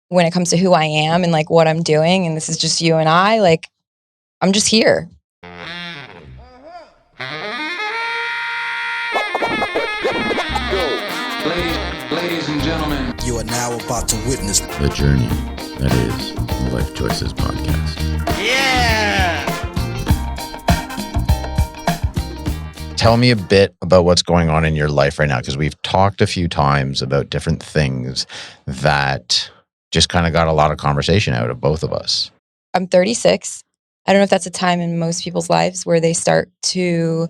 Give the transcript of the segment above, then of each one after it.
when it comes to who I am and like what I'm doing, and this is just you and I, like, I'm just here. Ladies and gentlemen, you are now about to witness the journey that is the Lyfe Choyces podcast. Yeah! Tell me a bit about what's going on in your life right now, because we've talked a few times about different things that just kind of got a lot of conversation out of both of us. I'm 36. I don't know if that's a time in most people's lives where they start to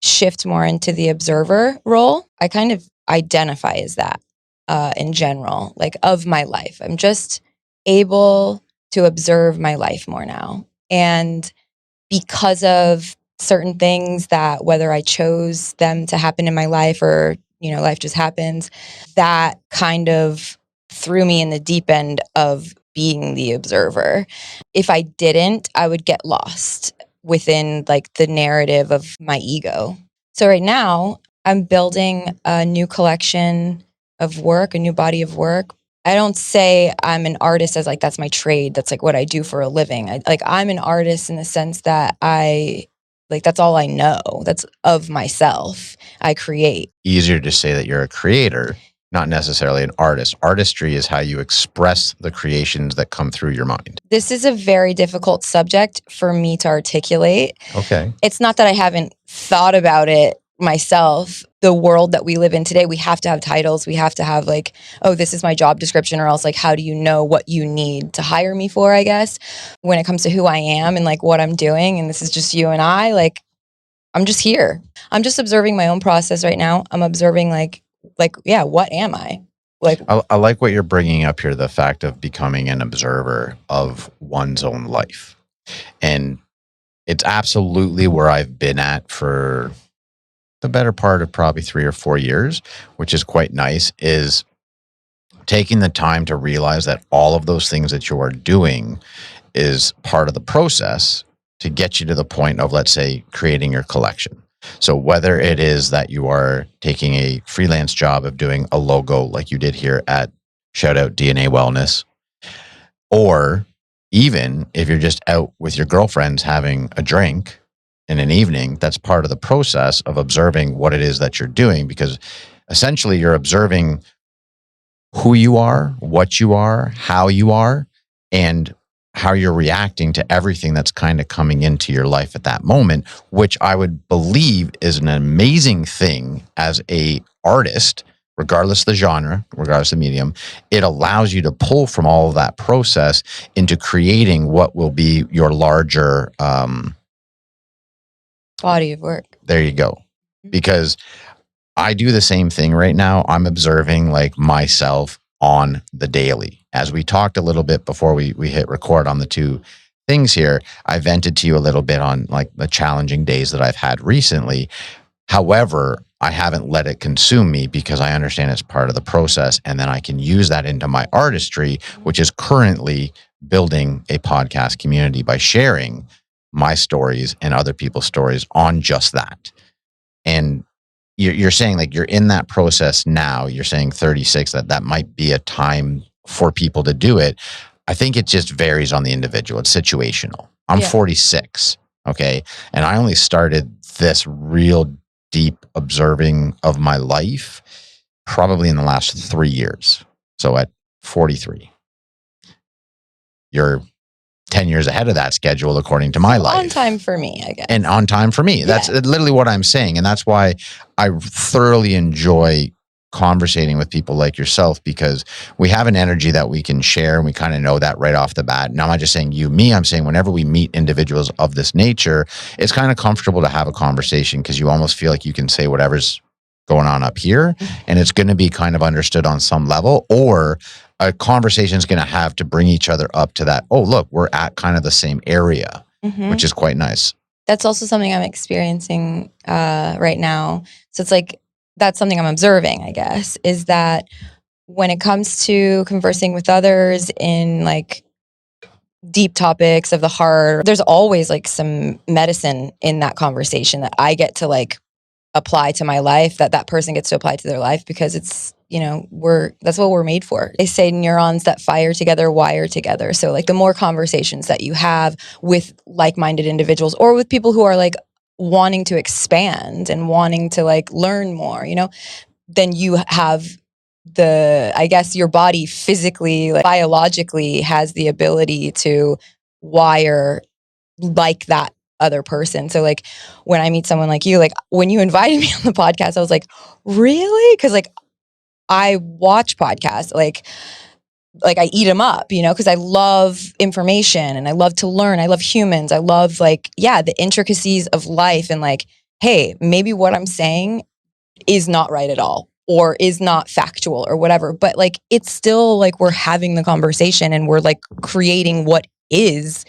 shift more into the observer role. I kind of identify as that in general, like of my life. I'm just able to observe my life more now. And because of certain things that whether I chose them to happen in my life or, you know, life just happens, that kind of threw me in the deep end of being the observer. If I didn't, I would get lost within like the narrative of my ego. So right now I'm building a new collection of work, a new body of work. I don't say I'm an artist as like, that's my trade. That's like what I do for a living. I'm an artist in the sense that that's all I know. That's of myself. I create. Easier to say that you're a creator, not necessarily an artist. Artistry is how you express the creations that come through your mind. This is a very difficult subject for me to articulate. Okay. It's not that I haven't thought about it myself. The world that we live in today, we have to have titles. We have to have like, oh, this is my job description, or else like, how do you know what you need to hire me for, I guess, when it comes to who I am and like what I'm doing. And this is just you and I, like, I'm just here. I'm just observing my own process right now. I'm observing like, yeah, what am I? Like, I like what you're bringing up here, the fact of becoming an observer of one's own life. And it's absolutely where I've been at for the better part of probably 3 or 4 years, which is quite nice, is taking the time to realize that all of those things that you are doing is part of the process to get you to the point of, let's say, creating your collection. So whether it is that you are taking a freelance job of doing a logo like you did here at shout out DNA Wellness, or even if you're just out with your girlfriends having a drink in an evening, that's part of the process of observing what it is that you're doing, because essentially you're observing who you are, what you are, how you are, and how you're reacting to everything that's kind of coming into your life at that moment, which I would believe is an amazing thing as a artist, regardless of the genre, regardless of the medium. It allows you to pull from all of that process into creating what will be your larger body of work. There you go. Because I do the same thing right now. I'm observing like myself on the daily. As we talked a little bit before we hit record on the two things here, I vented to you a little bit on like the challenging days that I've had recently. However, I haven't let it consume me because I understand it's part of the process. And then I can use that into my artistry, which is currently building a podcast community by sharing my stories and other people's stories on just that. And you're saying like you're in that process now. You're saying 36, that might be a time for people to do it. I think it just varies on the individual. It's situational. I'm 46. Okay. And I only started this real deep observing of my life probably in the last 3 years. So at 43, you're 10 years ahead of that schedule, according to my life. On time for me, I guess. And on time for me. That's literally what I'm saying. And that's why I thoroughly enjoy conversating with people like yourself, because we have an energy that we can share, and we kind of know that right off the bat. Now, I'm not just saying you, me, I'm saying whenever we meet individuals of this nature, it's kind of comfortable to have a conversation because you almost feel like you can say whatever's going on up here, and it's going to be kind of understood on some level, or a conversation is going to have to bring each other up to that, oh, look, we're at kind of the same area, which is quite nice. That's also something I'm experiencing right now. So it's like, that's something I'm observing, I guess, is that when it comes to conversing with others in like deep topics of the heart, there's always like some medicine in that conversation that I get to like apply to my life, that person gets to apply to their life, because it's that's what we're made for. They say neurons that fire together wire together. So like the more conversations that you have with like-minded individuals or with people who are like wanting to expand and wanting to like learn more, then you have I guess your body physically, like, biologically has the ability to wire like that other person. So like when I meet someone like you, like when you invited me on the podcast, I was like, really? Because like I watch podcasts, like I eat them up, because I love information and I love to learn. I love humans. I love the intricacies of life and like, hey, maybe what I'm saying is not right at all or is not factual or whatever. But like, it's still like we're having the conversation and we're like creating what is.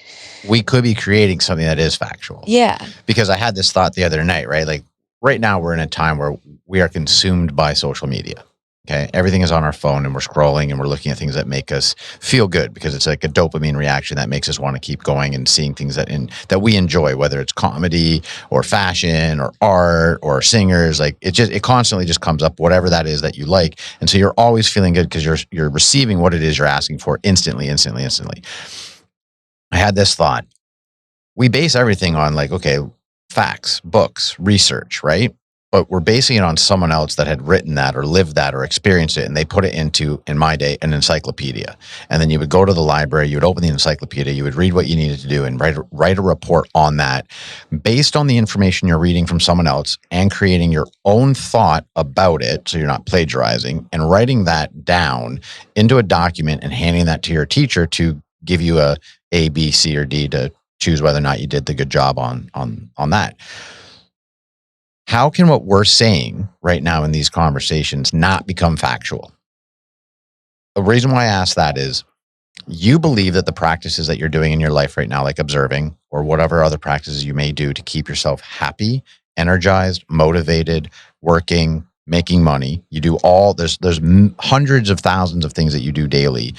We could be creating something that is factual. Yeah. Because I had this thought the other night, right? Like right now we're in a time where we are consumed by social media. Okay. Everything is on our phone and we're scrolling and we're looking at things that make us feel good because it's like a dopamine reaction that makes us want to keep going and seeing things that we enjoy, whether it's comedy or fashion or art or singers. Like it constantly just comes up, whatever that is that you like. And so you're always feeling good because you're receiving what it is you're asking for instantly. I had this thought. We base everything on like, okay, facts, books, research, right? But we're basing it on someone else that had written that or lived that or experienced it. And they put it into, in my day, an encyclopedia. And then you would go to the library, you would open the encyclopedia, you would read what you needed to do and write a report on that based on the information you're reading from someone else and creating your own thought about it. So you're not plagiarizing and writing that down into a document and handing that to your teacher to give you A, B, C, or D to choose whether or not you did the good job on that. How can what we're saying right now in these conversations not become factual? The reason why I ask that is you believe that the practices that you're doing in your life right now, like observing or whatever other practices you may do to keep yourself happy, energized, motivated, working, making money. You do there's hundreds of thousands of things that you do daily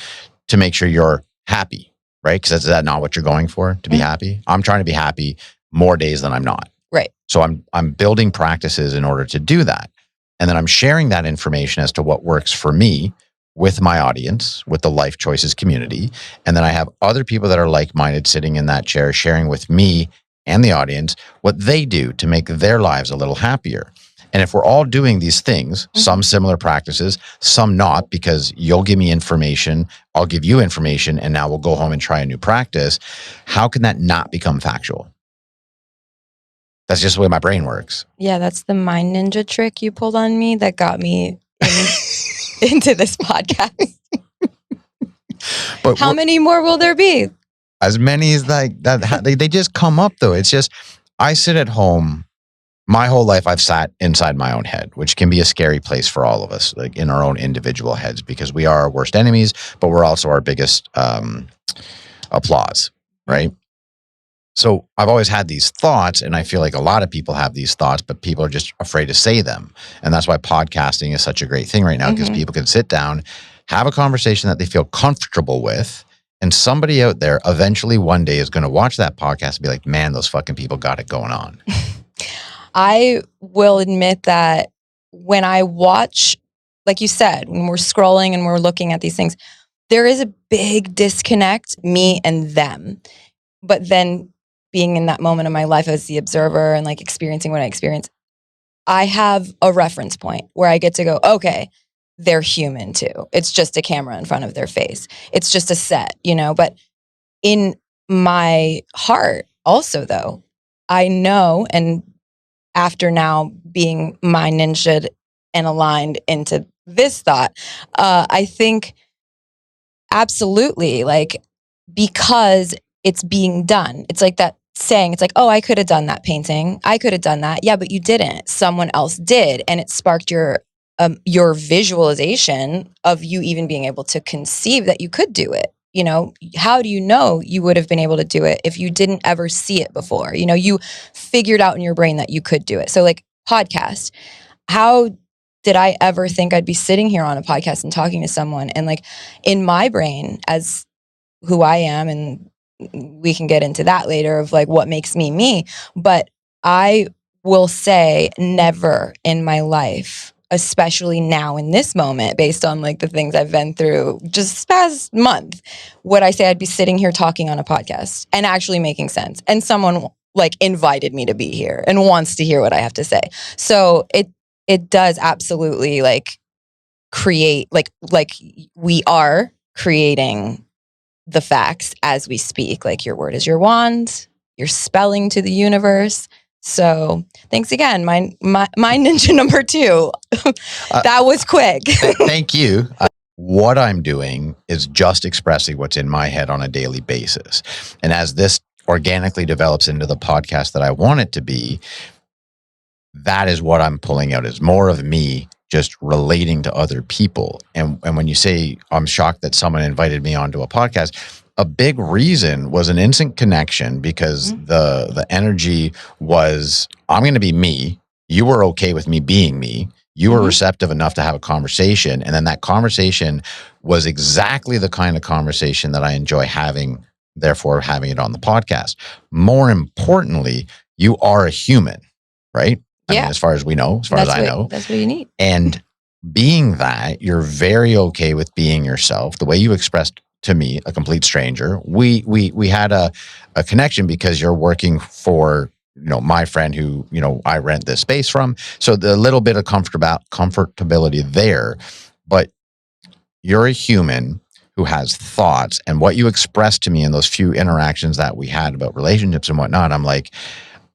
to make sure you're happy, right? Because is that not what you're going for, to be happy? I'm trying to be happy more days than I'm not. Right. So I'm building practices in order to do that. And then I'm sharing that information as to what works for me with my audience, with the Lyfe Choyces community. And then I have other people that are like-minded sitting in that chair, sharing with me and the audience what they do to make their lives a little happier. And if we're all doing these things, some similar practices, some not, because you'll give me information, I'll give you information, and now we'll go home and try a new practice, how can that not become factual? That's just the way my brain works. Yeah, that's the mind ninja trick you pulled on me that got me into this podcast. But how many more will there be? As many as like that. They just come up though. It's just, I sit at home. My whole life I've sat inside my own head, which can be a scary place for all of us, like in our own individual heads, because we are our worst enemies, but we're also our biggest applause, right? So I've always had these thoughts, and I feel like a lot of people have these thoughts, but people are just afraid to say them. And that's why podcasting is such a great thing right now, because people can sit down, have a conversation that they feel comfortable with, and somebody out there eventually one day is going to watch that podcast and be like, man, those fucking people got it going on. I will admit that when I watch, like you said, when we're scrolling and we're looking at these things, there is a big disconnect, me and them. But then being in that moment of my life as the observer and like experiencing what I experience, I have a reference point where I get to go, okay, they're human too. It's just a camera in front of their face. It's just a set, but in my heart also though, I know, and after now being mind ninja and aligned into this thought, I think absolutely, like, because it's being done. It's like that saying, it's like, oh, I could have done that painting. I could have done that. Yeah, but you didn't. Someone else did. And it sparked your visualization of you even being able to conceive that you could do it. How do you know you would have been able to do it if you didn't ever see it before? You figured out in your brain that you could do it. So like podcast, how did I ever think I'd be sitting here on a podcast and talking to someone? And like in my brain as who I am, and we can get into that later of like what makes me, but I will say never in my life especially now in this moment, based on like the things I've been through just this past month, would I say I'd be sitting here talking on a podcast and actually making sense? And someone like invited me to be here and wants to hear what I have to say. So it does absolutely like create like we are creating the facts as we speak. Like your word is your wand, you're spelling to the universe. So thanks again. My ninja number 2. That was quick. Thank you. What I'm doing is just expressing what's in my head on a daily basis. And as this organically develops into the podcast that I want it to be, that is what I'm pulling out, is more of me just relating to other people. And when you say I'm shocked that someone invited me onto a podcast, a big reason was an instant connection, because the energy was, I'm going to be me. You were okay with me being me. You were receptive enough to have a conversation. And then that conversation was exactly the kind of conversation that I enjoy having, therefore having it on the podcast. More importantly, you are a human, right? I mean, as far as we know, as far as I know. That's what you need. And being that, you're very okay with being yourself. The way you expressed to me, a complete stranger, we had a connection because you're working for, my friend who, I rent this space from. So the little bit of comfortability there, but you're a human who has thoughts, and what you expressed to me in those few interactions that we had about relationships and whatnot, I'm like,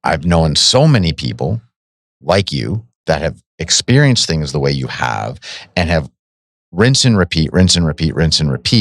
I've known so many people like you that have experienced things the way you have and have rinse and repeat,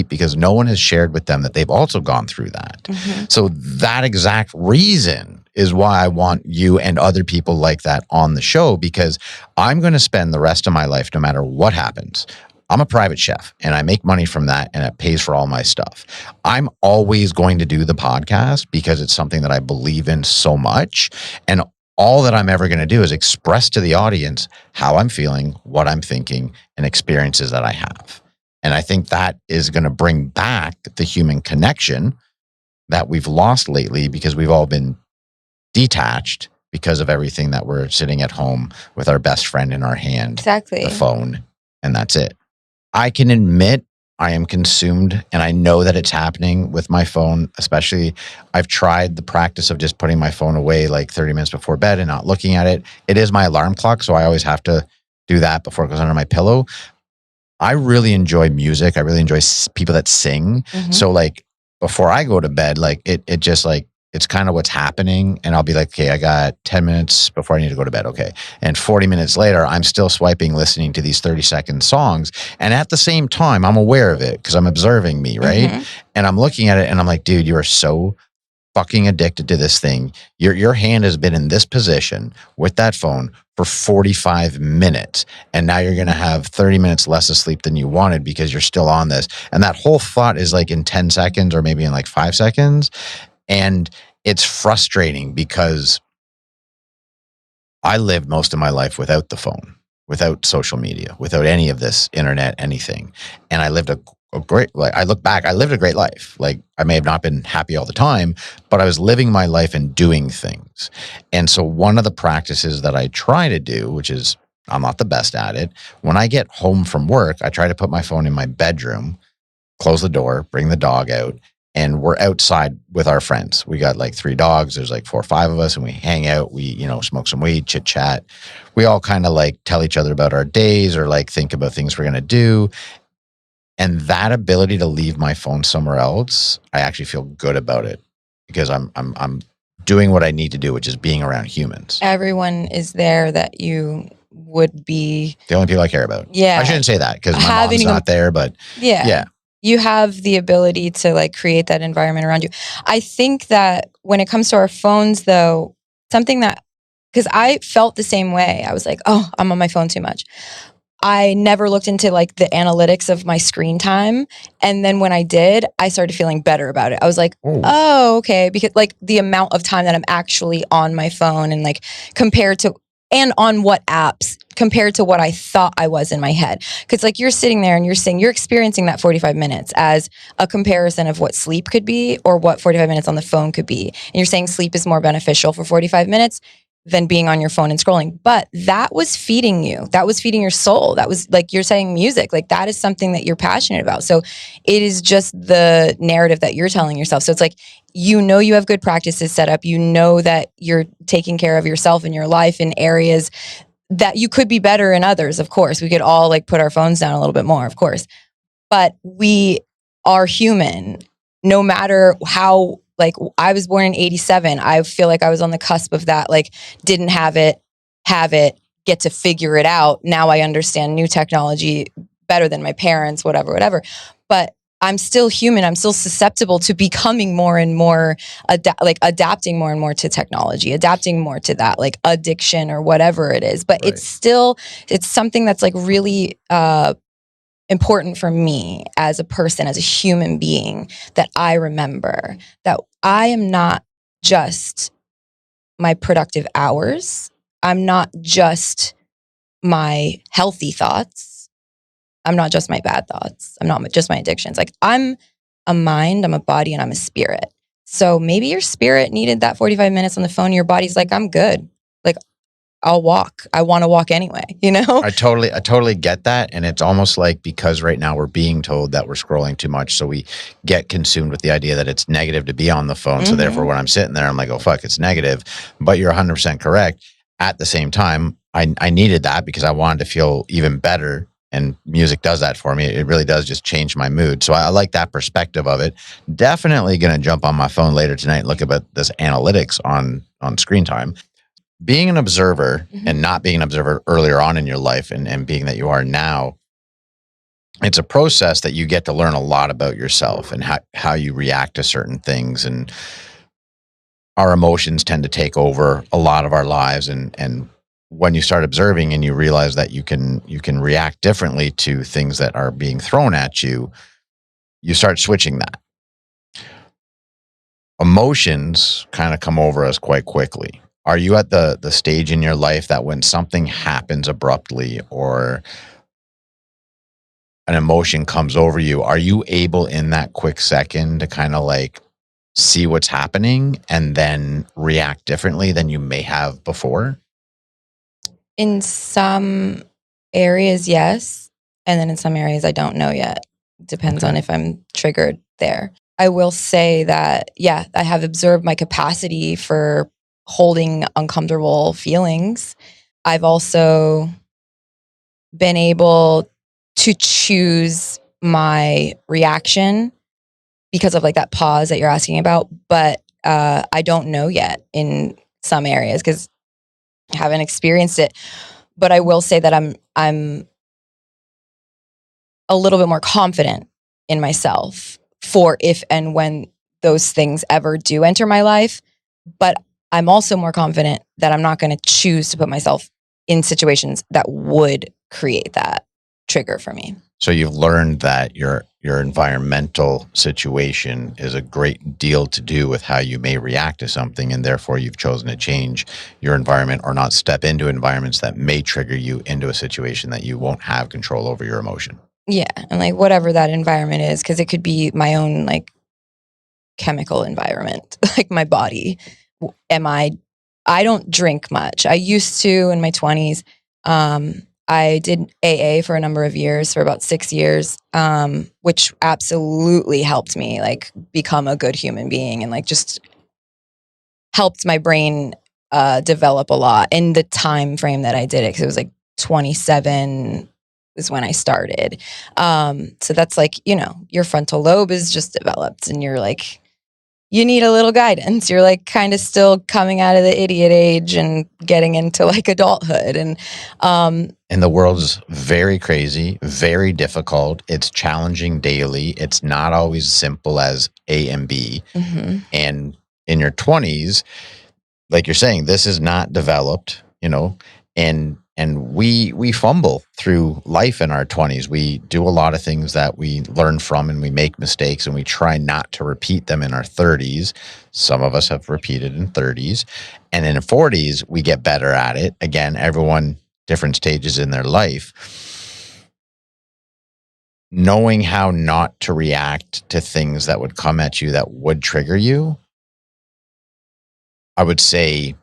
because no one has shared with them that they've also gone through that. So that exact reason is why I want you and other people like that on the show, because I'm going to spend the rest of my life, no matter what happens. I'm a private chef and I make money from that, and it pays for all my stuff. I'm always going to do the podcast because it's something that I believe in so much. And all that I'm ever going to do is express to the audience how I'm feeling, what I'm thinking, and experiences that I have. And I think that is going to bring back the human connection that we've lost lately, because we've all been detached because of everything that we're sitting at home with our best friend in our hand, the phone, and that's it. I can admit I am consumed, and I know that it's happening with my phone. Especially, I've tried the practice of just putting my phone away like 30 minutes before bed and not looking at it. It is my alarm clock, so I always have to do that before it goes under my pillow. I really enjoy music. I really enjoy people that sing. So like before I go to bed, like it just like, it's kind of what's happening. And I'll be like, okay, I got 10 minutes before I need to go to bed. Okay. And 40 minutes later, I'm still swiping, listening to these 30-second songs. And at the same time, I'm aware of it because I'm observing me, right? And I'm looking at it and I'm like, dude, you are so fucking addicted to this thing. Your hand has been in this position with that phone for 45 minutes. And now you're going to have 30 minutes less of sleep than you wanted because you're still on this. And that whole thought is like in 10 seconds or maybe in like 5 seconds. And it's frustrating because I lived most of my life without the phone, without social media, without any of this internet, anything. And I lived a great, like, I look back, I lived a great life. Like, I may have not been happy all the time, but I was living my life and doing things. And so one of the practices that I try to do, which is, I'm not the best at it, when I get home from work, I try to put my phone in my bedroom, close the door, bring the dog out, and we're outside with our friends. We got like 3 dogs. There's like 4 or 5 of us, and we hang out. We, smoke some weed, chit chat. We all kind of like tell each other about our days or like think about things we're going to do. And that ability to leave my phone somewhere else, I actually feel good about it because I'm doing what I need to do, which is being around humans. Everyone is there that you would be. The only people I care about. Yeah. I shouldn't say that because my mom's not there, but yeah. You have the ability to like create that environment around you. I think that when it comes to our phones though, something that, because I felt the same way. I was like, oh, I'm on my phone too much. I never looked into like the analytics of my screen time. And then when I did, I started feeling better about it. I was like, oh, okay. Because like the amount of time that I'm actually on my phone and like compared to, and on what apps compared to what I thought I was in my head. Because like you're sitting there and you're saying you're experiencing that 45 minutes as a comparison of what sleep could be or what 45 minutes on the phone could be. And you're saying sleep is more beneficial for 45 minutes. than being on your phone and scrolling. But that was feeding you. That was feeding your soul. That was like you're saying music. Like that is something that you're passionate about. So it is just the narrative that you're telling yourself. So it's like, you know, you have good practices set up. You know that you're taking care of yourself in your life in areas that you could be better in others. Of course, we could all like put our phones down a little bit more, of course. But we are human, no matter how. Like I was born in 87. I feel like I was on the cusp of that. Like didn't have it, get to figure it out. Now I understand new technology better than my parents, whatever. But I'm still human. I'm still susceptible to becoming more and more, adapting more and more to technology, adapting more to that, like addiction or whatever it is. But it's something that's like really, important for me as a person, as a human being, that I remember that I am not just my productive hours. I'm not just my healthy thoughts. I'm not just my bad thoughts. I'm not just my addictions. Like I'm a mind, I'm a body, and I'm a spirit. So maybe your spirit needed that 45 minutes on the phone. Your body's like, I'm good. Like I'll walk. I want to walk anyway, you know? I totally get that. And it's almost like, because right now we're being told that we're scrolling too much. So we get consumed with the idea that it's negative to be on the phone. So therefore when I'm sitting there, I'm like, oh fuck, it's negative. But you're 100% correct. At the same time, I needed that because I wanted to feel even better. And music does that for me. It really does just change my mood. So I like that perspective of it. Definitely going to jump on my phone later tonight and look at this analytics on screen time. Being an observer and not being an observer earlier on in your life and being that you are now, it's a process that you get to learn a lot about yourself and how you react to certain things. And our emotions tend to take over a lot of our lives. And when you start observing and you realize that you can react differently to things that are being thrown at you, you start switching that. Emotions kind of come over us quite quickly. Are you at the stage in your life that when something happens abruptly or an emotion comes over you, are you able in that quick second to kind of like see what's happening and then react differently than you may have before? In some areas, yes. And then in some areas, I don't know yet. Depends on if I'm triggered there. I will say that, yeah, I have observed my capacity for holding uncomfortable feelings. I've also been able to choose my reaction because of like that pause that you're asking about. But I don't know yet in some areas because I haven't experienced it. But I will say that I'm a little bit more confident in myself for if and when those things ever do enter my life. But I'm also more confident that I'm not going to choose to put myself in situations that would create that trigger for me. So you've learned that your environmental situation is a great deal to do with how you may react to something, and therefore you've chosen to change your environment or not step into environments that may trigger you into a situation that you won't have control over your emotion. Yeah, and like whatever that environment is, because it could be my own like chemical environment, like my body. I don't drink much. I used to in my 20s. I did AA for a number of years, for about 6 years, which absolutely helped me like become a good human being and like just helped my brain develop a lot in the time frame that I did it. Because it was like 27 is when I started. So that's like, you know, your frontal lobe is just developed and you're like, you need a little guidance. You're like kind of still coming out of the idiot age and getting into like adulthood. And the world's very crazy, very difficult. It's challenging daily. It's not always simple as A and B. And in your 20s, like you're saying, this is not developed, you know, and we fumble through life in our 20s. We do a lot of things that we learn from and we make mistakes and we try not to repeat them in our 30s. Some of us have repeated in 30s. And in 40s, we get better at it. Again, everyone, different stages in their life. Knowing how not to react to things that would come at you that would trigger you, I would say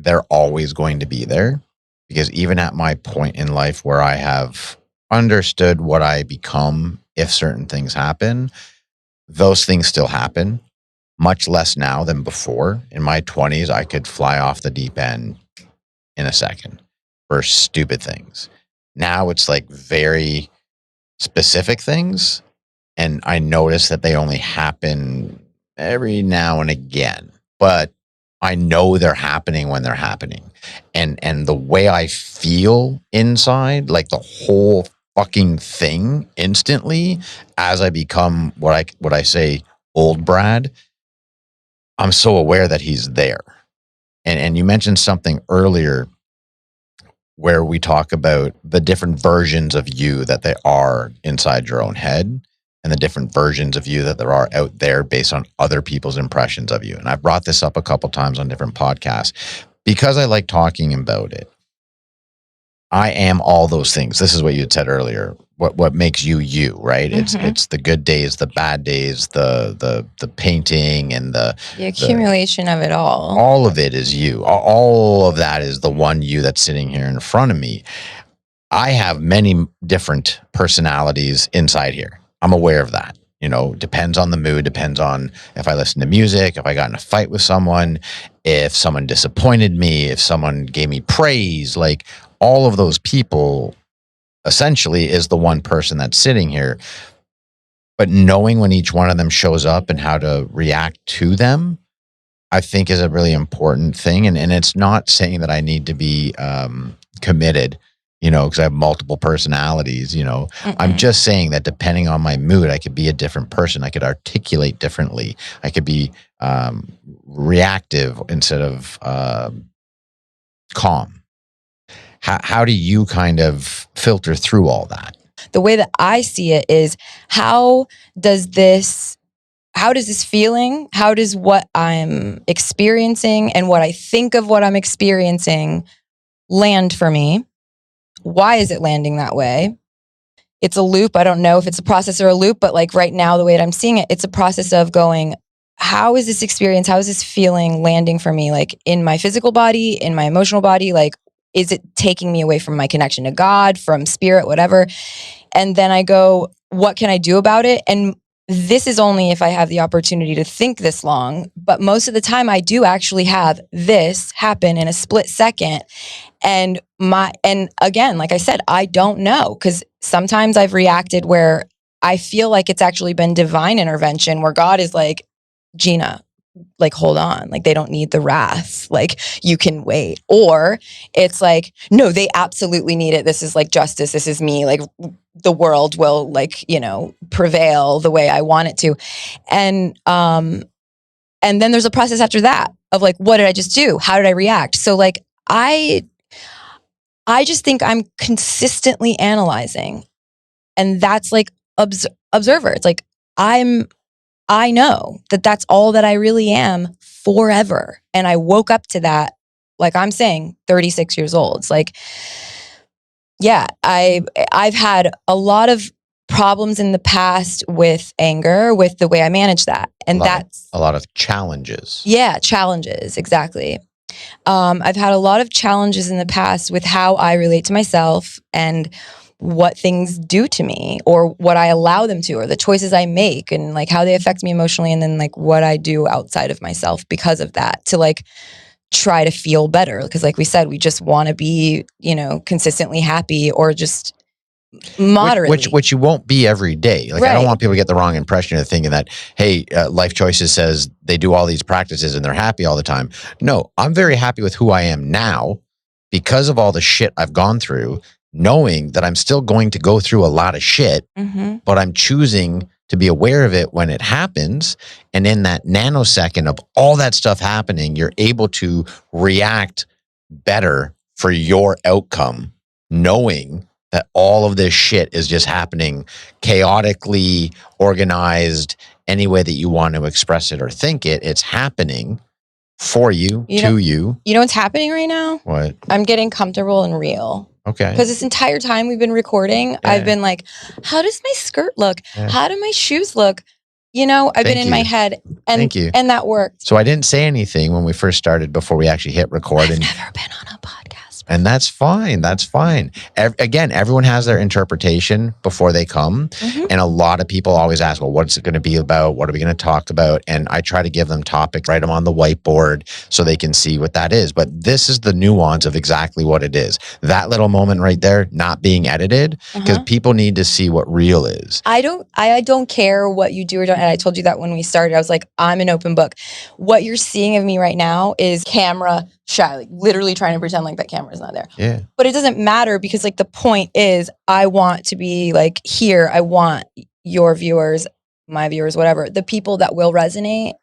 they're always going to be there, because even at my point in life where I have understood what I become if certain things happen, those things still happen, much less now than before. In my 20s, I could fly off the deep end in a second for stupid things. Now it's like very specific things, and I notice that they only happen every now and again, but I know they're happening when they're happening. And the way I feel inside, like the whole fucking thing instantly, as I become what I say old Brad, I'm so aware that he's there. And you mentioned something earlier where we talk about the different versions of you that they are inside your own head, and the different versions of you that there are out there based on other people's impressions of you. And I've brought this up a couple times on different podcasts because I like talking about it. I am all those things. This is what you had said earlier. What makes you you, right? Mm-hmm. It's the good days, the bad days, the painting, and the accumulation of it all. All of it is you. All of that is the one you that's sitting here in front of me. I have many different personalities inside here. I'm aware of that. You know, depends on the mood, depends on if I listen to music, if I got in a fight with someone, if someone disappointed me, if someone gave me praise, like all of those people essentially is the one person that's sitting here. But knowing when each one of them shows up and how to react to them, I think is a really important thing. And it's not saying that I need to be committed, you know, because I have multiple personalities, you know. I'm just saying that depending on my mood, I could be a different person. I could articulate differently. I could be reactive instead of calm. How do you kind of filter through all that? The way that I see it is, how does this feeling, how does what I'm experiencing and what I think of what I'm experiencing land for me? Why is it landing that way? It's a loop. I don't know if it's a process or a loop, but like right now, the way that I'm seeing it, it's a process of going, how is this experience, how is this feeling landing for me? Like in my physical body, in my emotional body, like, is it taking me away from my connection to God, from spirit, whatever? And then I go, what can I do about it? And this is only if I have the opportunity to think this long, but most of the time I do actually have this happen in a split second. And again, like I said, I don't know, because sometimes I've reacted where I feel like it's actually been divine intervention, where God is like, Gina, like, hold on, like they don't need the wrath, like you can wait. Or it's like, no, they absolutely need it. This is like justice. This is me. Like the world will, like, you know, prevail the way I want it to. And then there's a process after that of like, what did I just do? How did I react? So like, I just think I'm consistently analyzing, and that's like observer. It's like, I know that that's all that I really am forever. And I woke up to that, like I'm saying, 36 years old. It's like, yeah, I've had a lot of problems in the past with anger, with the way I manage that. And that's a lot of challenges. Yeah, challenges, exactly. I've had a lot of challenges in the past with how I relate to myself and what things do to me, or what I allow them to, or the choices I make, and like how they affect me emotionally, and then like what I do outside of myself because of that, to like try to feel better. Because like we said, we just want to be, you know, consistently happy, or just moderately. Which you won't be every day. Like, right. I don't want people to get the wrong impression of thinking that, hey, Lyfe Choyces says they do all these practices and they're happy all the time. No, I'm very happy with who I am now because of all the shit I've gone through, knowing that I'm still going to go through a lot of shit, but I'm choosing to be aware of it when it happens. And in that nanosecond of all that stuff happening, you're able to react better for your outcome, knowing that all of this shit is just happening chaotically, organized, any way that you want to express it or think it, it's happening for you, to you. You know what's happening right now? What? I'm getting comfortable and real. Okay. Because this entire time we've been recording, I've been like, how does my skirt look? How do my shoes look? you know, I've been Thank in my you. head, and Thank you. and that worked. So I didn't say anything when we first started before we actually hit record. I've And never been on a podcast. And that's fine. That's fine. Again, everyone has their interpretation before they come. Mhm. And a lot of people always ask, well, what's it going to be about? What are we going to talk about? And I try to give them topics, write them on the whiteboard so they can see what that is. But this is the nuance of exactly what it is. That little moment right there, not being edited, because people need to see what real is. I don't care what you do or don't. And I told you that when we started. I was like, I'm an open book. What you're seeing of me right now is camera shy, like literally trying to pretend like that camera's not there. Yeah. But it doesn't matter, because like the point is, I want to be like here. I want your viewers, my viewers, whatever, the people that will resonate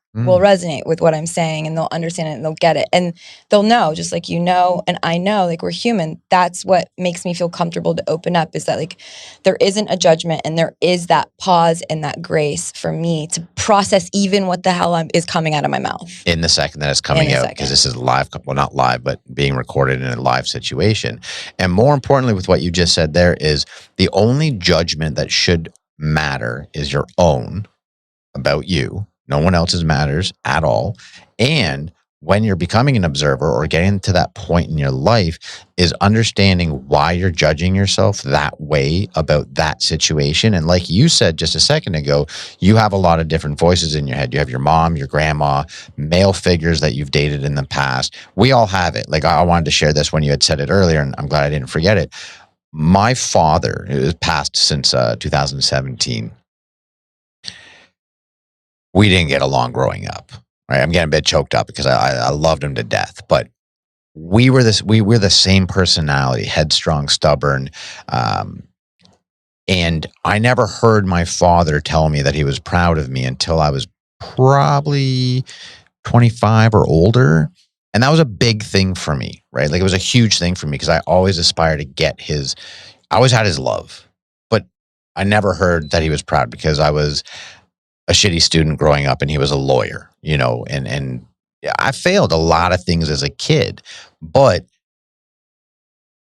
with what I'm saying, and they'll understand it and they'll get it, and they'll know, just like you know and I know, like we're human. That's what makes me feel comfortable to open up, is that like there isn't a judgment, and there is that pause and that grace for me to process even what the hell is coming out of my mouth in the second that it's coming out, because this is live, well, not live, but being recorded in a live situation. And more importantly, with what you just said there, is the only judgment that should matter is your own, about you. No one else's matters at all. And when you're becoming an observer or getting to that point in your life, is understanding why you're judging yourself that way about that situation. And like you said just a second ago, you have a lot of different voices in your head. You have your mom, your grandma, male figures that you've dated in the past. We all have it. Like I wanted to share this when you had said it earlier, and I'm glad I didn't forget it. My father, it was passed since 2017. We didn't get along growing up. Right? I'm getting a bit choked up because I loved him to death, but we were the same personality, headstrong, stubborn. And I never heard my father tell me that he was proud of me until I was probably 25 or older. And that was a big thing for me, right? Like it was a huge thing for me, because I always aspired to get I always had his love, but I never heard that he was proud, because I was a shitty student growing up and he was a lawyer, you know, and I failed a lot of things as a kid, but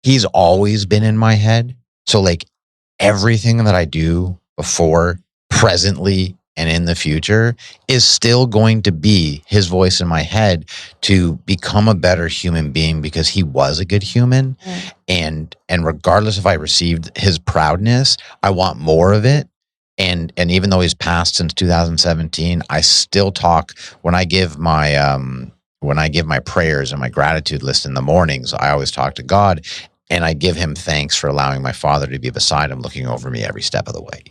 he's always been in my head. So like everything that I do before, presently, and in the future is still going to be his voice in my head to become a better human being, because he was a good human. And regardless if I received his proudness, I want more of it. And even though he's passed since 2017, I still talk when I give my prayers and my gratitude list in the mornings. I always talk to God, and I give him thanks for allowing my father to be beside him, looking over me every step of the way.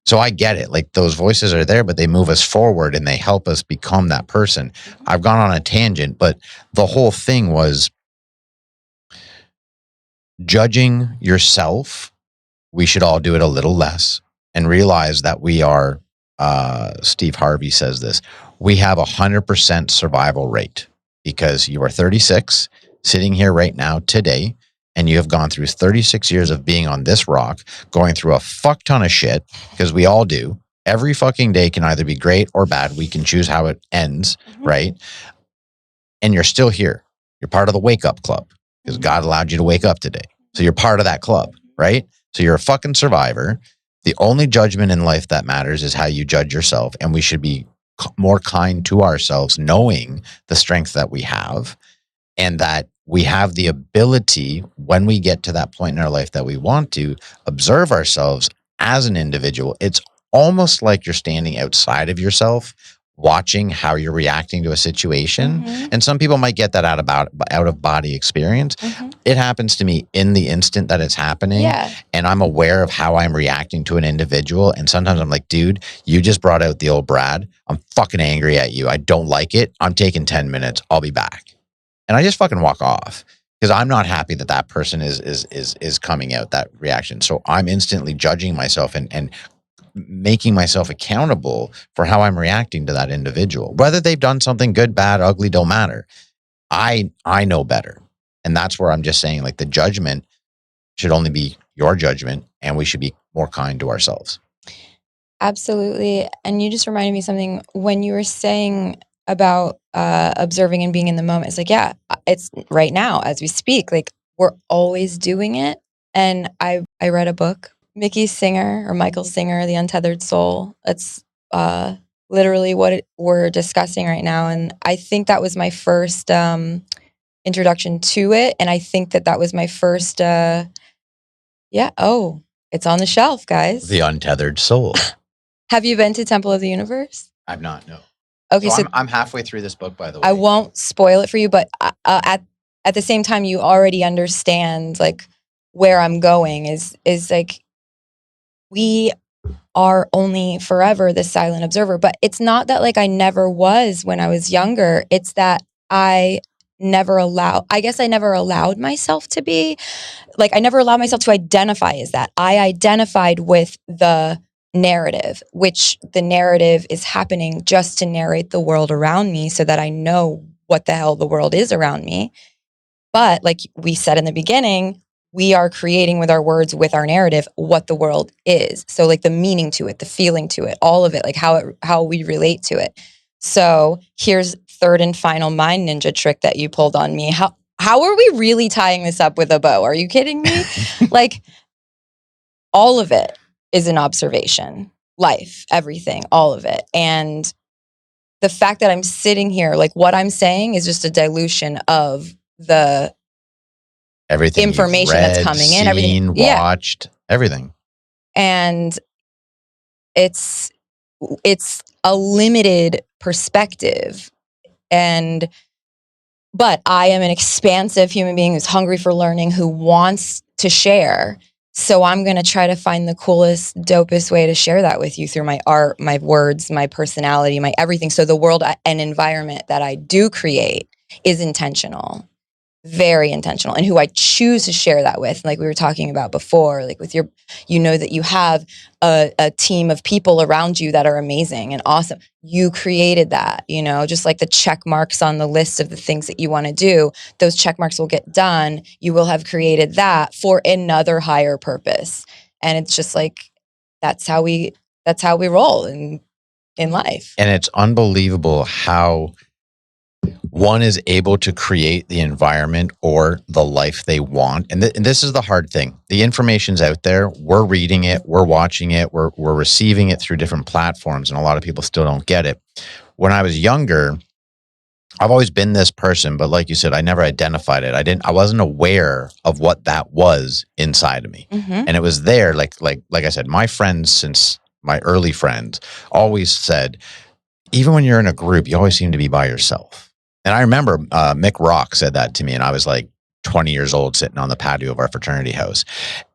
So I get it. Like those voices are there, but they move us forward and they help us become that person. I've gone on a tangent, but the whole thing was judging yourself. We should all do it a little less. And realize that we are, Steve Harvey says this, we have 100% survival rate, because you are 36, sitting here right now today, and you have gone through 36 years of being on this rock, going through a fuck ton of shit, because we all do. Every fucking day can either be great or bad. We can choose how it ends, right? And you're still here. You're part of the wake up club, because God allowed you to wake up today. So you're part of that club, right? So you're a fucking survivor. The only judgment in life that matters is how you judge yourself. And we should be more kind to ourselves, knowing the strength that we have, and that we have the ability, when we get to that point in our life that we want to observe ourselves as an individual. It's almost like you're standing outside of yourself, watching how you're reacting to a situation. And some people might get that out of body experience. It happens to me in the instant that it's happening. And I'm aware of how I'm reacting to an individual. And sometimes I'm like, dude, you just brought out the old Brad. I'm fucking angry at you. I don't like it. I'm taking 10 minutes. I'll be back. And I just fucking walk off, because I'm not happy that that person is coming out, that reaction. So I'm instantly judging myself and making myself accountable for how I'm reacting to that individual. Whether they've done something good, bad, ugly, don't matter. I know better. And that's where I'm just saying, like, the judgment should only be your judgment, and we should be more kind to ourselves. Absolutely. And you just reminded me something when you were saying about observing and being in the moment. It's like, yeah, it's right now as we speak, like we're always doing it. And I read a book, Mickey Singer or Michael Singer, The Untethered Soul. It's literally what we're discussing right now. And I think that was my first introduction to it. And I think that was my first, it's on the shelf, guys. The Untethered Soul. Have you been to Temple of the Universe? I've not, no. Okay, so I'm halfway through this book, by the way. I won't spoil it for you, but at the same time, you already understand like where I'm going is like we are only forever the silent observer. But it's not that like I never was when I was younger. It's that I never allowed myself to be. Like I never allowed myself to identify as that. I identified with the narrative, which the narrative is happening just to narrate the world around me so that I know what the hell the world is around me. But like we said in the beginning, we are creating with our words, with our narrative, what the world is. So like the meaning to it, the feeling to it, all of it, like how we relate to it. So here's third and final mind ninja trick that you pulled on me. How are we really tying this up with a bow? Are you kidding me? Like all of it is an observation, life, everything, all of it. And the fact that I'm sitting here, like what I'm saying is just a dilution of the everything information read, that's coming seen, in, everything, watched, everything. And it's a limited perspective. But I am an expansive human being who's hungry for learning, who wants to share. So I'm going to try to find the coolest, dopest way to share that with you through my art, my words, my personality, my everything. So the world and environment that I do create is intentional, very intentional, and who I choose to share that with. Like we were talking about before, like with that you have a team of people around you that are amazing and awesome. You created that, just like the check marks on the list of the things that you want to do, those check marks will get done. You will have created that for another higher purpose. And it's just like, that's how we roll in life. And it's unbelievable how one is able to create the environment or the life they want. And this is the hard thing. The information's out there. We're reading it. We're watching it. We're receiving it through different platforms. And a lot of people still don't get it. When I was younger, I've always been this person, but like you said, I never identified it. I wasn't aware of what that was inside of me. Mm-hmm. And it was there. Like I said, my friends, since my early friends, always said, even when you're in a group, you always seem to be by yourself. And I remember Mick Rock said that to me, and I was like 20 years old sitting on the patio of our fraternity house,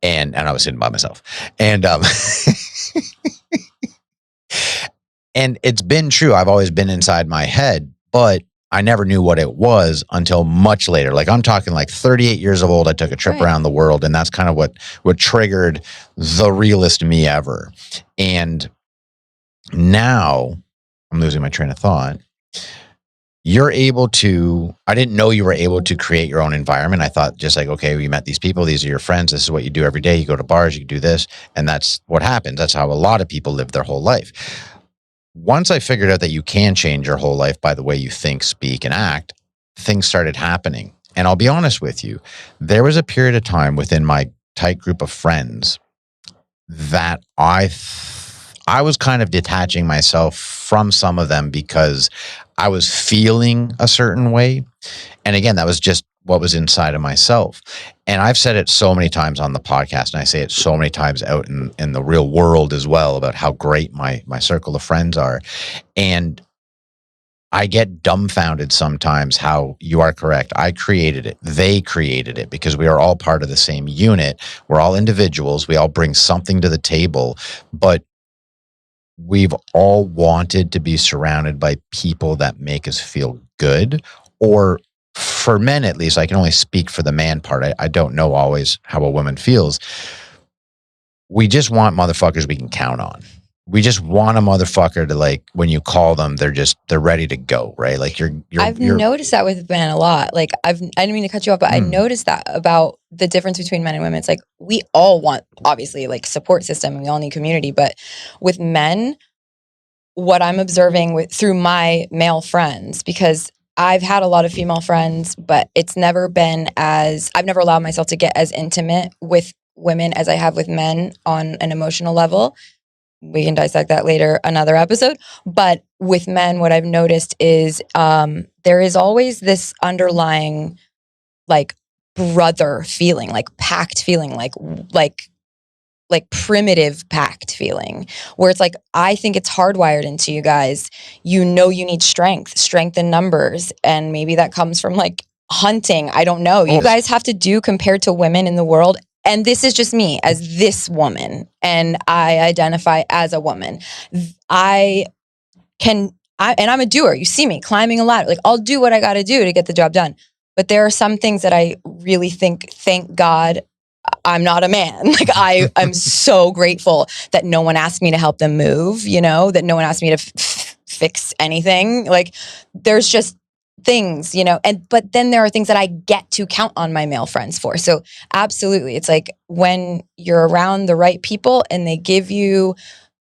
and I was sitting by myself. And and it's been true. I've always been inside my head, but I never knew what it was until much later. Like I'm talking like 38 years old, I took a trip around the world, and that's kind of what triggered the realest me ever. And now I'm losing my train of thought. I didn't know you were able to create your own environment. I thought just like, okay, we met these people. These are your friends. This is what you do every day. You go to bars, you do this. And that's what happens. That's how a lot of people live their whole life. Once I figured out that you can change your whole life by the way you think, speak, and act, things started happening. And I'll be honest with you, there was a period of time within my tight group of friends that I was kind of detaching myself from some of them because I was feeling a certain way. And again, that was just what was inside of myself. And I've said it so many times on the podcast, and I say it so many times out in the real world as well about how great my circle of friends are. And I get dumbfounded sometimes how you are correct. I created it. They created it because we are all part of the same unit. We're all individuals. We all bring something to the table, but we've all wanted to be surrounded by people that make us feel good. Or for men, at least, I can only speak for the man part. I don't know always how a woman feels. We just want motherfuckers we can count on. We just want a motherfucker to, like, when you call them, they're ready to go, right? Like I've noticed that with men a lot. Like I didn't mean to cut you off, but I noticed that about the difference between men and women. It's like we all want, obviously, like support system, and we all need community. But with men, what I'm observing through my male friends, because I've had a lot of female friends, but it's never been I've never allowed myself to get as intimate with women as I have with men on an emotional level. we can dissect that later, another episode. But with men, what I've noticed is there is always this underlying like brother feeling, like pact feeling, like primitive pact feeling, where it's like, I think it's hardwired into you guys. You need strength in numbers. And maybe that comes from like hunting. I don't know. You guys have to do compared to women in the world. And this is just me as this woman. And I identify as a woman. And I'm a doer. You see me climbing a ladder. Like, I'll do what I got to do to get the job done. But there are some things that I really think, thank God, I'm not a man. Like, I'm so grateful that no one asked me to help them move, that no one asked me to fix anything. Like, there's just things, but then there are things that I get to count on my male friends for. So absolutely. It's like when you're around the right people and they give you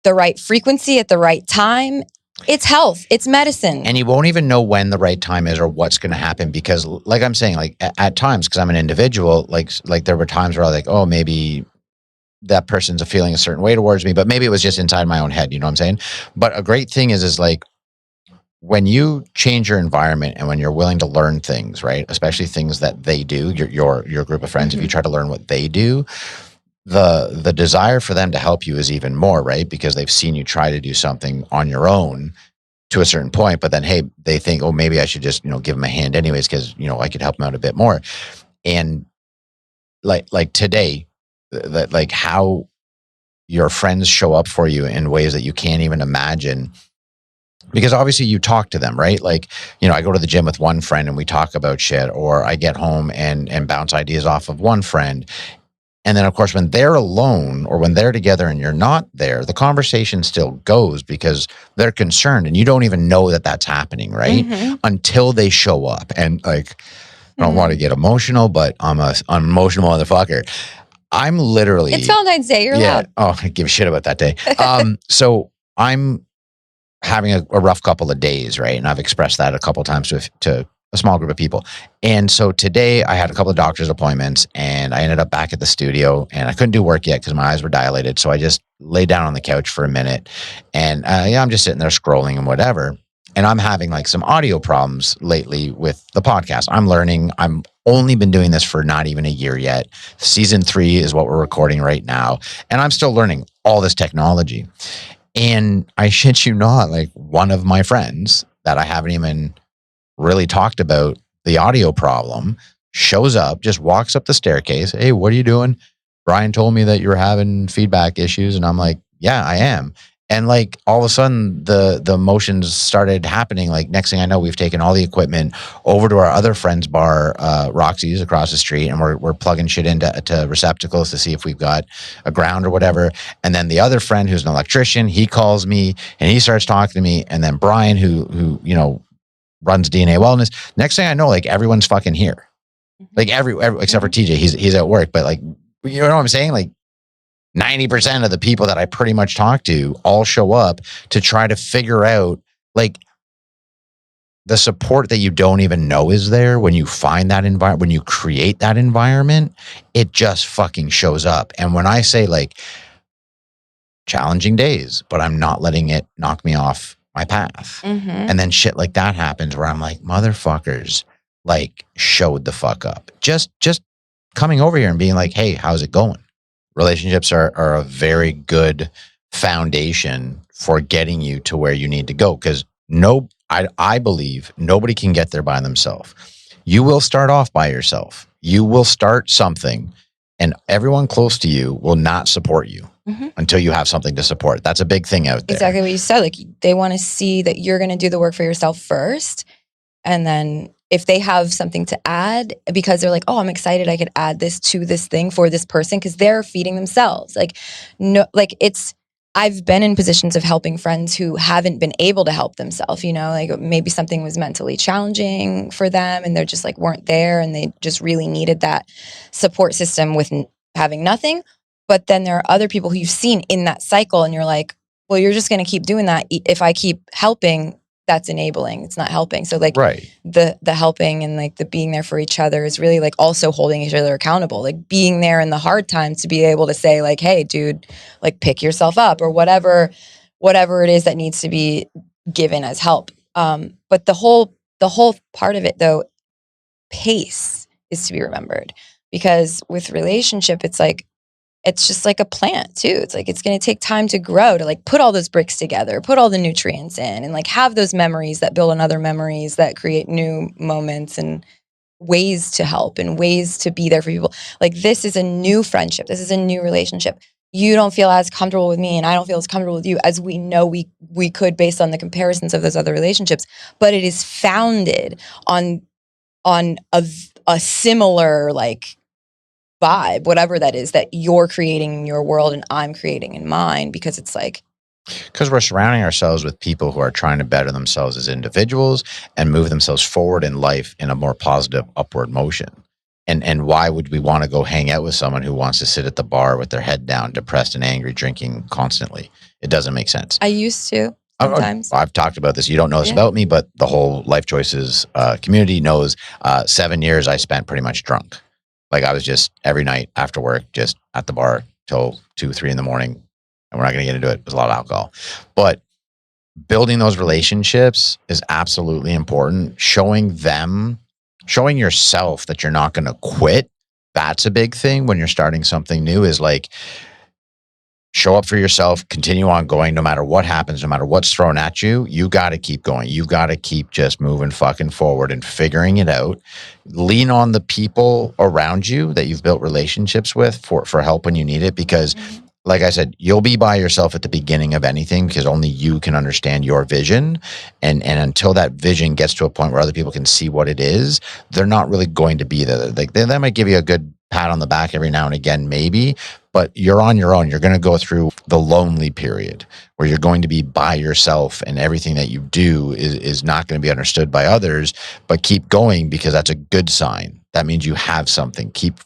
the right frequency at the right time, it's health, it's medicine. And you won't even know when the right time is or what's going to happen, because like I'm saying, like at times, because I'm an individual, like there were times where I was like, oh, maybe that person's feeling a certain way towards me, but maybe it was just inside my own head. You know what I'm saying? But a great thing is like when you change your environment and when you're willing to learn things, right? Especially things that they do, your group of friends, if you try to learn what they do, the desire for them to help you is even more, right? Because they've seen you try to do something on your own to a certain point, but then, hey, they think, oh, maybe I should just, give them a hand anyways, because, I could help them out a bit more. And like today, that like how your friends show up for you in ways that you can't even imagine, because obviously you talk to them, right? Like, I go to the gym with one friend and we talk about shit, or I get home and bounce ideas off of one friend. And then, of course, when they're alone or when they're together and you're not there, the conversation still goes because they're concerned and you don't even know that that's happening, right? Until they show up. And like, I don't want to get emotional, but I'm an emotional motherfucker. I'm literally... It's Valentine's Day. You're allowed. Oh, I give a shit about that day. So I'm having a rough couple of days, right? And I've expressed that a couple of times to a small group of people. And so today I had a couple of doctor's appointments and I ended up back at the studio and I couldn't do work yet because my eyes were dilated. So I just laid down on the couch for a minute and I'm just sitting there scrolling and whatever. And I'm having like some audio problems lately with the podcast. I'm learning. I'm only been doing this for not even a year yet. Season 3 is what we're recording right now. And I'm still learning all this technology. And I shit you not, like one of my friends that I haven't even really talked about the audio problem shows up, just walks up the staircase. Hey, what are you doing? Brian told me that you're having feedback issues. And I'm like, yeah, I am. And like all of a sudden the motions started happening. Like next thing I know, we've taken all the equipment over to our other friend's bar, Roxy's across the street. And we're plugging shit into receptacles to see if we've got a ground or whatever. And then the other friend who's an electrician, he calls me and he starts talking to me. And then Brian, who runs DNA Wellness. Next thing I know, like everyone's fucking here. Like every except for TJ, he's at work. But like, you know what I'm saying? Like 90% of the people that I pretty much talk to all show up to try to figure out like the support that you don't even know is there. When you find that environment, when you create that environment, it just fucking shows up. And when I say like challenging days, but I'm not letting it knock me off my path. And then shit like that happens where I'm like, motherfuckers, like showed the fuck up. Just coming over here and being like, hey, how's it going? Relationships are a very good foundation for getting you to where you need to go. Because I believe nobody can get there by themselves. You will start off by yourself. You will start something and everyone close to you will not support you until you have something to support. That's a big thing out there. Exactly what you said. Like they want to see that you're going to do the work for yourself first. And then if they have something to add, because they're like, oh, I'm excited I could add this to this thing for this person because they're feeding themselves. I've been in positions of helping friends who haven't been able to help themselves, like maybe something was mentally challenging for them and they're just like weren't there and they just really needed that support system with having nothing. But then there are other people who you've seen in that cycle and you're like, well, you're just going to keep doing that if I keep helping. that's enabling. It's not helping. So like Right. the helping and like the being there for each other is really like also holding each other accountable, like being there in the hard times to be able to say like, hey dude, like pick yourself up or whatever it is that needs to be given as help. But the whole part of it though, pace is to be remembered, because with relationship, it's just like a plant too. It's like, it's going to take time to grow, to like put all those bricks together, put all the nutrients in, and like have those memories that build on other memories that create new moments and ways to help and ways to be there for people. Like this is a new friendship. This is a new relationship. You don't feel as comfortable with me and I don't feel as comfortable with you as we know we could based on the comparisons of those other relationships. But it is founded on a similar like vibe, whatever that is that you're creating in your world and I'm creating in mine, because it's like, because we're surrounding ourselves with people who are trying to better themselves as individuals and move themselves forward in life in a more positive upward motion. And why would we want to go hang out with someone who wants to sit at the bar with their head down, depressed and angry, drinking constantly? It doesn't make sense. I used to sometimes. I've talked about this. You don't know this about me, but the whole Lyfe Choyces community knows 7 years I spent pretty much drunk. Like I was just every night after work, just at the bar till 2, 3 in the morning. And we're not going to get into it. There's a lot of alcohol. But building those relationships is absolutely important. Showing yourself that you're not going to quit. That's a big thing when you're starting something new, is like, show up for yourself, continue on going, no matter what happens, no matter what's thrown at you. You got to keep going. You got to keep just moving fucking forward and figuring it out. Lean on the people around you that you've built relationships with for help when you need it, because like I said, you'll be by yourself at the beginning of anything, because only you can understand your vision. And until that vision gets to a point where other people can see what it is, they're not really going to be there. Like they might give you a good pat on the back every now and again, maybe, but you're on your own. You're going to go through the lonely period where you're going to be by yourself, and everything that you do is not going to be understood by others. But keep going, because that's a good sign. That means you have something. Keep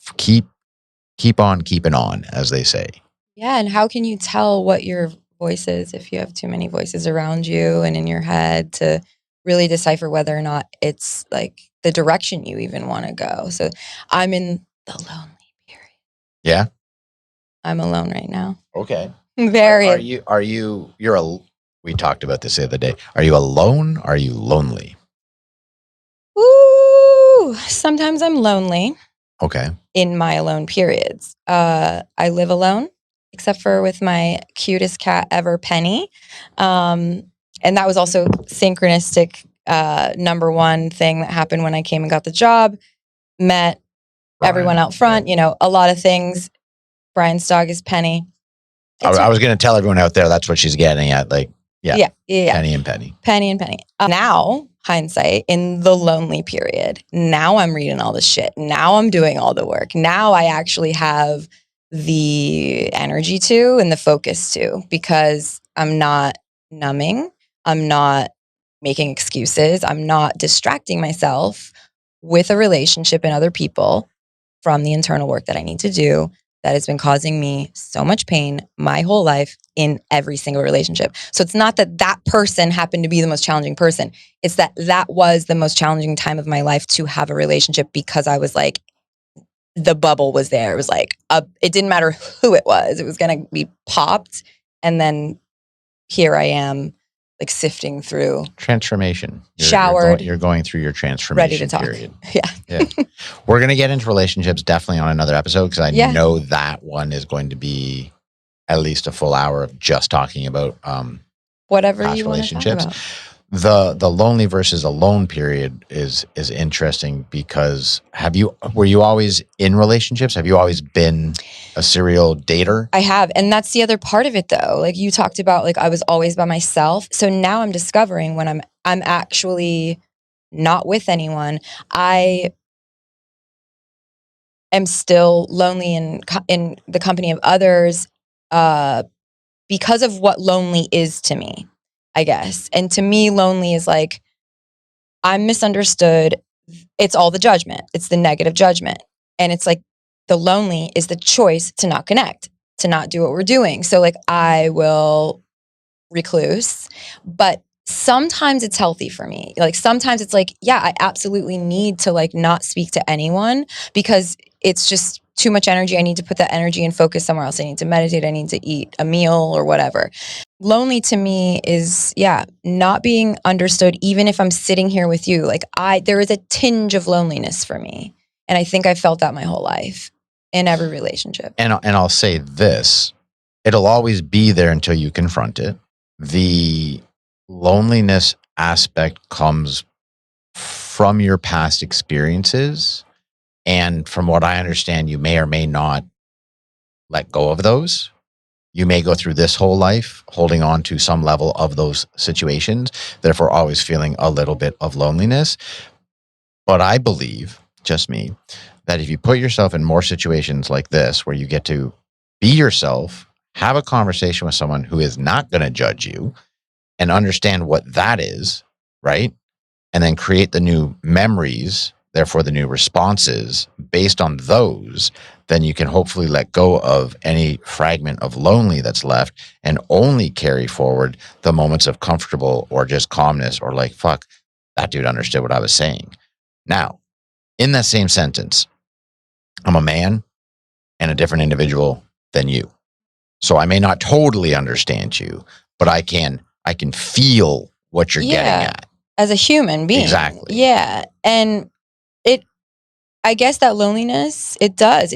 on keeping on, as they say. Yeah, and how can you tell what your voice is if you have too many voices around you and in your head to really decipher whether or not it's like the direction you even want to go? So I'm in the lonely period. Yeah. I'm alone right now. Okay. Very. We talked about this the other day. Are you alone? Are you lonely? Ooh, sometimes I'm lonely. Okay. In my alone periods. I live alone, except for with my cutest cat ever, Penny. And that was also synchronistic. Number one thing that happened when I came and got the job, met everyone out front, a lot of things. Brian's dog is Penny. I was going to tell everyone out there that's what she's getting at. Like, yeah. Penny and Penny. Penny and Penny. Now, hindsight, in the lonely period, now I'm reading all the shit. Now I'm doing all the work. Now I actually have the energy to and the focus to, because I'm not numbing. I'm not making excuses. I'm not distracting myself with a relationship and other people from the internal work that I need to do that has been causing me so much pain my whole life in every single relationship. So it's not that that person happened to be the most challenging person. It's that was the most challenging time of my life to have a relationship, because I was like, the bubble was there. It was like, it didn't matter who it was. It was going to be popped. And then here I am, like sifting through. Transformation. Showered. You're going through your transformation ready to talk. period. Yeah. We're going to get into relationships definitely on another episode, because I know that one is going to be at least a full hour of just talking about whatever past you want to talk about. The lonely versus alone period is interesting, because were you always in relationships? Have you always been a serial dater? I have. And that's the other part of it though. Like you talked about, like I was always by myself. So now I'm discovering when I'm actually not with anyone, I am still lonely in the company of others because of what lonely is to me, I guess. And to me, lonely is like, I'm misunderstood. It's all the judgment. It's the negative judgment. And it's like the lonely is the choice to not connect, to not do what we're doing. So like I will recluse, but sometimes it's healthy for me. Like sometimes it's like, yeah, I absolutely need to like not speak to anyone because it's just too much energy. I need to put that energy and focus somewhere else. I need to meditate. I need to eat a meal or whatever. Lonely to me is, yeah, not being understood, even if I'm sitting here with you. Like there is a tinge of loneliness for me. And I think I felt that my whole life in every relationship. And I'll say this, it'll always be there until you confront it. The loneliness aspect comes from your past experiences. And from what I understand, you may or may not let go of those. You may go through this whole life holding on to some level of those situations, therefore always feeling a little bit of loneliness. But I believe, just me, that if you put yourself in more situations like this, where you get to be yourself, have a conversation with someone who is not going to judge you and understand what that is, right? And then create the new memories, therefore the new responses based on those, then you can hopefully let go of any fragment of lonely that's left and only carry forward the moments of comfortable or just calmness or like, fuck, that dude understood what I was saying. Now, in that same sentence, I'm a man and a different individual than you. So I may not totally understand you, but I can feel what you're getting at. As a human being. Exactly. Yeah. And I guess that loneliness, it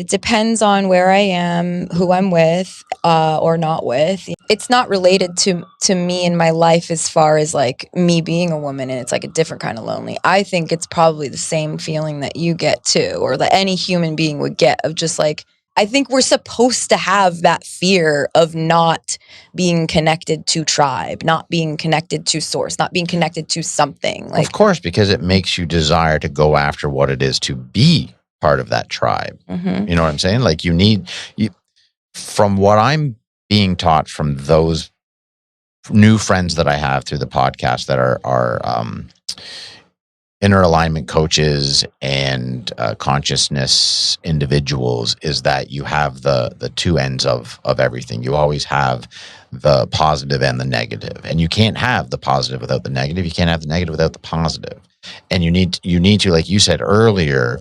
depends on where I am, who I'm with, or not with. It's not related to me and my life as far as like me being a woman, and it's like a different kind of lonely. I think it's probably the same feeling that you get too, or that any human being would get, of just like, I think we're supposed to have that fear of not being connected to tribe, not being connected to source, not being connected to something. Like, of course, because it makes you desire to go after what it is to be part of that tribe. mm-hmm. You know what I'm saying? Like from what I'm being taught from those new friends that I have through the podcast that are inner alignment coaches and consciousness individuals, is that you have the two ends of everything. You always have the positive and the negative, and you can't have the positive without the negative. You can't have the negative without the positive. And you need to, like you said earlier,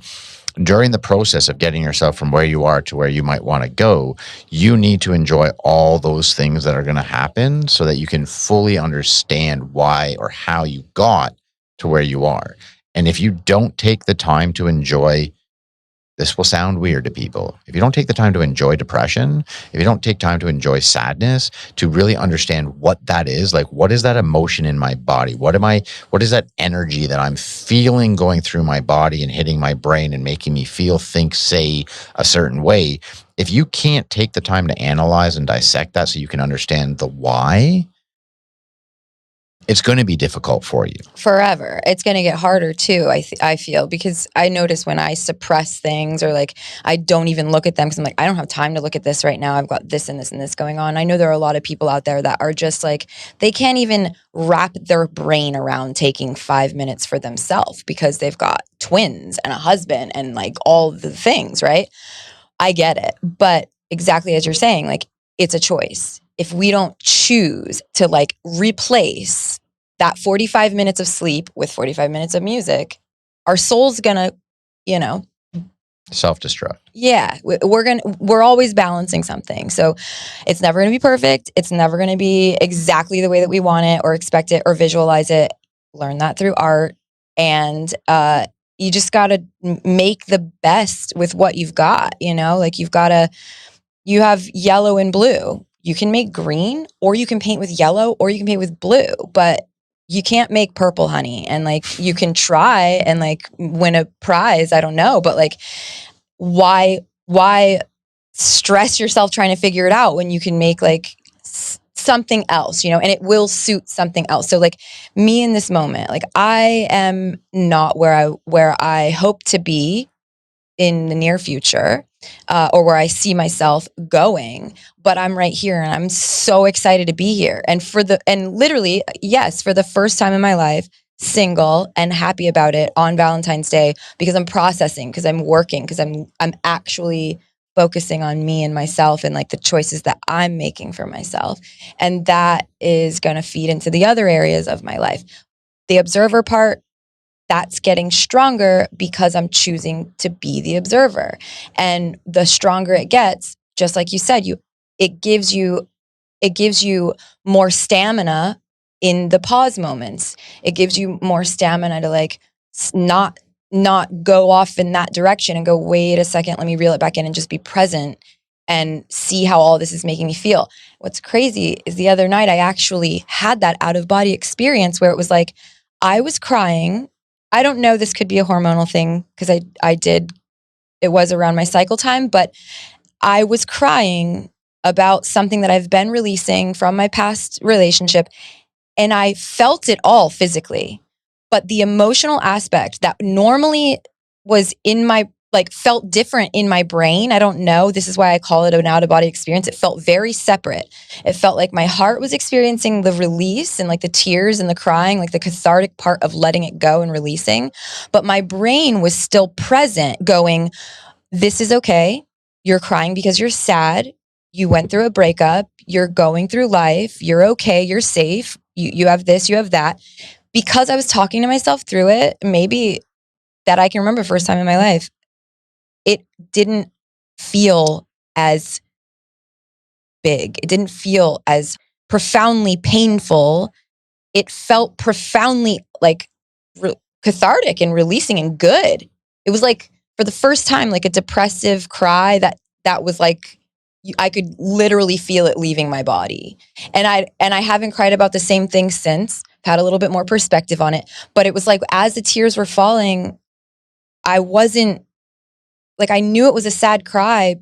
during the process of getting yourself from where you are to where you might want to go, you need to enjoy all those things that are going to happen so that you can fully understand why or how you got to where you are. And if you don't take the time to enjoy, this will sound weird to people, if you don't take the time to enjoy depression, if you don't take time to enjoy sadness, to really understand what that is, like, what is that emotion in my body? What is that energy that I'm feeling going through my body and hitting my brain and making me feel, think, say a certain way? If you can't take the time to analyze and dissect that so you can understand the why, it's going to be difficult for you. Forever. It's going to get harder too, I feel, because I notice when I suppress things, or like I don't even look at them because I'm like, I don't have time to look at this right now. I've got this and this and this going on. I know there are a lot of people out there that are just like, they can't even wrap their brain around taking 5 minutes for themselves because they've got twins and a husband and like all the things, right? I get it. But exactly as you're saying, like, it's a choice. If we don't choose to like replace that 45 minutes of sleep with 45 minutes of music, our soul's gonna, self-destruct. Yeah, we're always balancing something. So it's never gonna be perfect. It's never gonna be exactly the way that we want it or expect it or visualize it. Learn that through art. And you just gotta make the best with what you've got, like you have yellow and blue. You can make green, or you can paint with yellow, or you can paint with blue, but you can't make purple, honey. And like, you can try and like win a prize. I don't know, but like, why stress yourself trying to figure it out when you can make like something else, and it will suit something else. So like me in this moment, like I am not where I hope to be in the near future, or where I see myself going, but I'm right here and I'm so excited to be here. And literally, yes, for the first time in my life, single and happy about it on Valentine's Day, because I'm processing, because I'm working, because I'm actually focusing on me and myself and like the choices that I'm making for myself. And that is going to feed into the other areas of my life. The observer part, that's getting stronger because I'm choosing to be the observer. And the stronger it gets, just like you said, it gives you more stamina in the pause moments. It gives you more stamina to like not go off in that direction and go, wait a second, let me reel it back in and just be present and see how all this is making me feel. What's crazy is the other night I actually had that out of body experience where it was like, I was crying. I don't know, this could be a hormonal thing because it was around my cycle time, but I was crying about something that I've been releasing from my past relationship, and I felt it all physically. But the emotional aspect that normally was in my, like, felt different in my brain. I don't know. This is why I call it an out-of-body experience. It felt very separate. It felt like my heart was experiencing the release and like the tears and the crying, like the cathartic part of letting it go and releasing. But my brain was still present going, this is okay. You're crying because you're sad. You went through a breakup. You're going through life. You're okay. You're safe. You have this, you have that. Because I was talking to myself through it, maybe that I can remember first time in my life, it didn't feel as big. It didn't feel as profoundly painful. It felt profoundly like cathartic and releasing and good. It was like for the first time, like a depressive cry that was like, I could literally feel it leaving my body. And I haven't cried about the same thing since. I've had a little bit more perspective on it. But it was like, as the tears were falling, I wasn't, like, I knew it was a sad cry,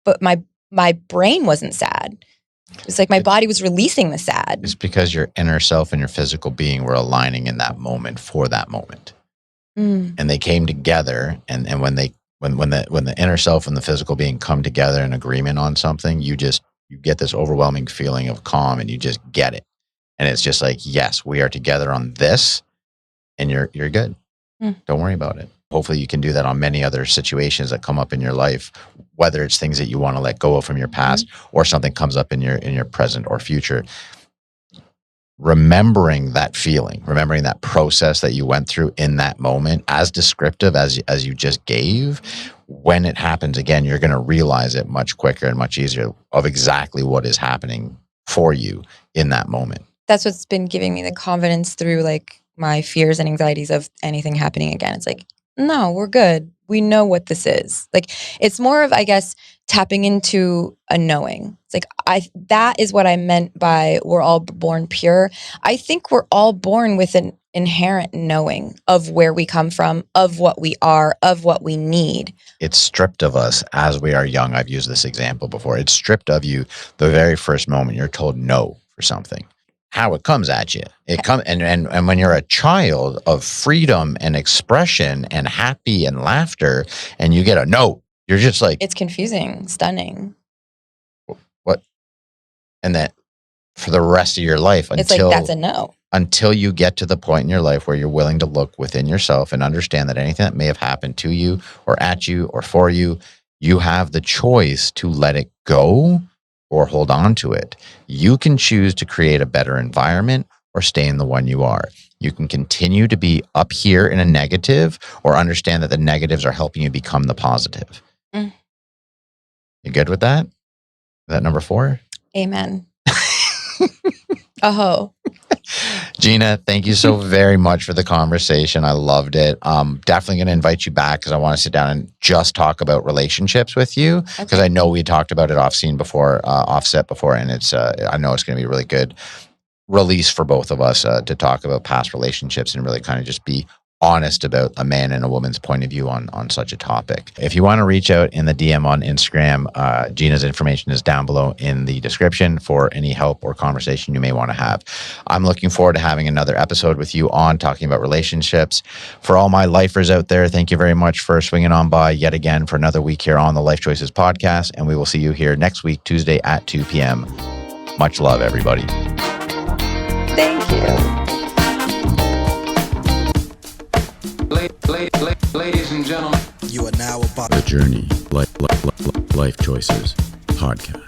but my brain wasn't sad. It was like my body was releasing the sad. It's because your inner self and your physical being were aligning in that moment for that moment. And they came together, and when the inner self and the physical being come together in agreement on something, you get this overwhelming feeling of calm, and you just get it. And it's just like, yes, we are together on this, and you're good. Don't worry about it. Hopefully you can do that on many other situations that come up in your life, whether it's things that you want to let go of from your past or something comes up in your present or future. Remembering that feeling, remembering that process that you went through in that moment, as descriptive as you just gave, when it happens again, you're going to realize it much quicker and much easier of exactly what is happening for you in that moment. That's what's been giving me the confidence through like my fears and anxieties of anything happening again. It's like, no, we're good. We know what this is. Like, it's more of, I guess, tapping into a knowing. It's like, that is what I meant by we're all born pure. I think we're all born with an inherent knowing of where we come from, of what we are, of what we need. It's stripped of us as we are young. I've used this example before. It's stripped of you the very first moment you're told no for something. How it comes at you. It comes, and when you're a child of freedom and expression and happy and laughter, and you get a no, you're just like, it's confusing, stunning. What? And that for the rest of your life, it's like, that's a no. Until you get to the point in your life where you're willing to look within yourself and understand that anything that may have happened to you or at you or for you, you have the choice to let it go or hold on to it. You can choose to create a better environment or stay in the one you are. You can continue to be up here in a negative or understand that the negatives are helping you become the positive. You good with that? Is that number 4? Amen. Oh. Gina, thank you so very much for the conversation. I loved it. Definitely going to invite you back because I want to sit down and just talk about relationships with you, because I know we talked about it offset before, and it's I know it's going to be a really good release for both of us to talk about past relationships and really kind of just be honest about a man and a woman's point of view on such a topic. If you want to reach out in the DM on Instagram, Gina's information is down below in the description for any help or conversation you may want to have. I'm looking forward to having another episode with you on talking about relationships. For all my lifers out there, thank you very much for swinging on by yet again for another week here on the Lyfe Choyces podcast, and we will see you here next week, Tuesday at 2 p.m. Much love, everybody. Thank you. Ladies and gentlemen. You are now Now about The Journey, Life Choices podcast.